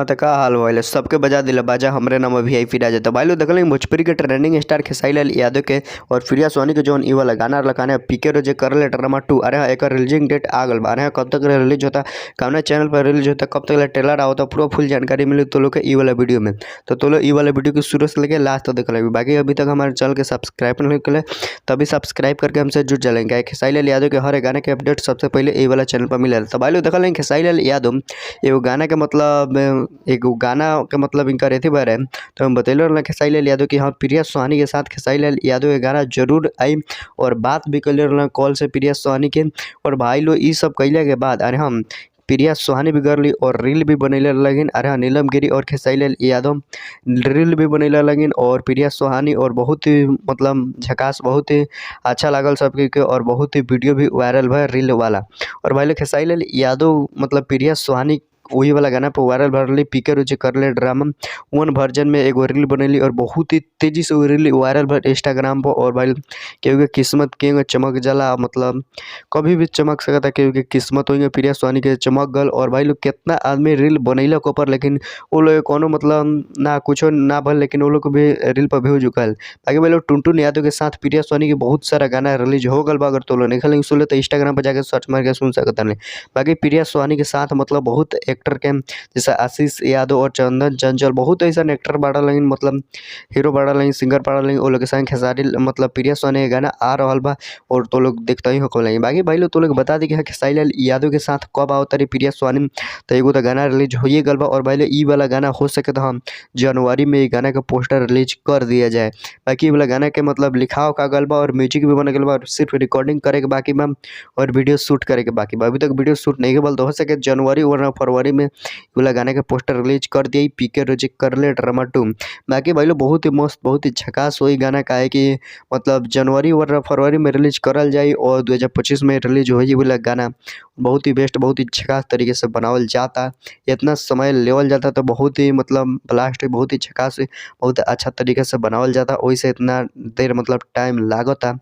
हाँ तो का हाल भइल सबके बजा दिला बाजा हमरे नाम वीआईपी राजा। तो भाई लोग देखल भोजपुरी के ट्रेंडिंग स्टार खेसारी लाल यादव के और प्रिया सोनी के जौन ई वाला गाना लखाने पीके रोज कर ले ड्रामा 2 अरे हाँ एक रिलीजिंग डेट आ गल बा। अरे हाँ कब तक रिलीज होता कौन चैनल पर रिलीज होता कब तक ट्रेलर आवता पूरा फुल जानकारी मिली तो लोग के ई वाला वीडियो में। तो लोग ई वाला वीडियो को शुरू से लेके लास्ट तक देख लेंगे। बाकी अभी तक हमारे चैनल के सब्सक्राइब नहीं करे तभी सब्सक्राइब करके हमसे जुड़ जाएंगे। खेसारी लाल यादव के हर गाने के अपडेट सबसे पहले ई वाला चैनल पर मिले। तो भाई लोग देख लेंगे खेसारी लाल यादव एगो गाना के मतलब एगो गाना के मतलब इनका रहती बारे तो हम बतैलो रहा खेसारी लाल यादव की हाँ प्रिया सोहानी के साथ खेसारी लाल यादव के गाना जरूर आई और बात भी कर रहा कॉल से प्रिया सोहानी के। और भाई लोग ये सब कैले के बाद अरे हम प्रिया सोहानी भी कर ली और रील भी बनैले लगिन। अरे हाँ नीलम गिरी और खेसारी लाल यादव रील भी बनैले लगिन और प्रिया सोहानी और बहुत ही मतलब झकास बहुत ही अच्छा लागल सबके और बहुत ही वीडियो भी वायरल भा रील वाला। और भाई लोग खेसारी लाल यादव मतलब प्रिया सोहानी वही वाला गाना पर वायरल भरली पीके रोज कर ले ड्रामा 1 वर्जन में एगो रील बनैली और बहुत ही तेजी से वो रील वायरल भर इंस्टाग्राम पर। और भाई केहू के किस्मत केहू चमक जाला मतलब कभी भी चमक सकता केहू के किस्मत होंगे प्रिया सोहानी के चमक गल। और भाई लोग कितना आदमी रील बनैलक ऊपर लेकिन वो लोग कोनो मतलब ना कुछ ना भल लेकिन वो लोग भी रील पर भेज चुकल। बाकी भाई लोग टुनटुन यादव के साथ प्रिया सोहानी के बहुत सारा गाना रिलीज हो गल बा। अगर तो लोग नहीं खेलेंगे सुन ले तो इंस्टाग्राम पर जाकर सर्च मार के सुन सकता नहीं। बाकी प्रिया सोहानी के साथ मतलब बहुत एक्टर के जैसे आशीष यादव और चंदन चंचल बहुत ऐसा एक्टर बाड़ा लगिन मतलब हीरो बाड़ा लगिन सिंगर बाड़ा लगिन वो लोग के संग खेसारी मतलब प्रिया सोहानी के गाना आ रहा बा और तो लोग देखते ही हो लगे। बाकी भाई लोग तो लोग बता दी कि खेसारी लाल यादव के साथ कब आओ तारी प्रिया सोहानी तो एगो तो गाना रिलीज हो गल बा। और भाई लोग ई वाला गाना हो सके तो हम जनवरी में गाना का पोस्टर रिलीज कर दिया जाए। बाकी वाला गाना के मतलब लिखाव का गल बा और म्यूजिक भी बन गल बा और सिर्फ रिकॉर्डिंग करे के बाकी बा और वीडियो शूट करे के बाकी बा। अभी तक वीडियो शूट नहीं के बल तो हो सके जनवरी वरना फरवरी में वाला गाने के पोस्टर रिलीज कर दिए पीके रोज कर ले ड्रामा 2। बाकी भाई लोग बहुत ही मस्त बहुत ही झकास वही गाना का है कि मतलब जनवरी वरना फरवरी में रिलीज करल जाए और 2025 में रिलीज हो वाला गाना बहुत ही बेस्ट बहुत ही झकास तरीके से बनावल जाता। इतना समय लेवल जाता तो बहुत ही मतलब ब्लास्ट बहुत ही झकास बहुत अच्छा तरीके से बनावल जाता वैसे इतना देर मतलब टाइम लागता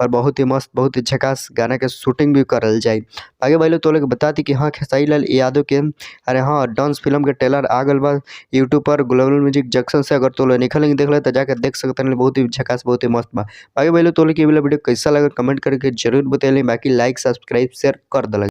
और बहुत ही मस्त बहुत ही झकास गाना के शूटिंग भी करल जाए। आगे भाई लोग तो लोग बता दी कि हाँ खेसारी लाल यादव के अरे हाँ डांस फिल्म के ट्रेलर आ गल बा यूट्यूब पर ग्लोबल म्यूजिक जंक्शन से। अगर तो लोग निकलेंगे देख ले तो जाकर देख सकते हैं बहुत ही झकास बहुत ही मस्त बा। आगे भाई लोग तो लोग ये वाला वीडियो कैसा लगा कमेंट करके जरूर बताइए। बाकी लाइक सब्सक्राइब शेयर कर दल।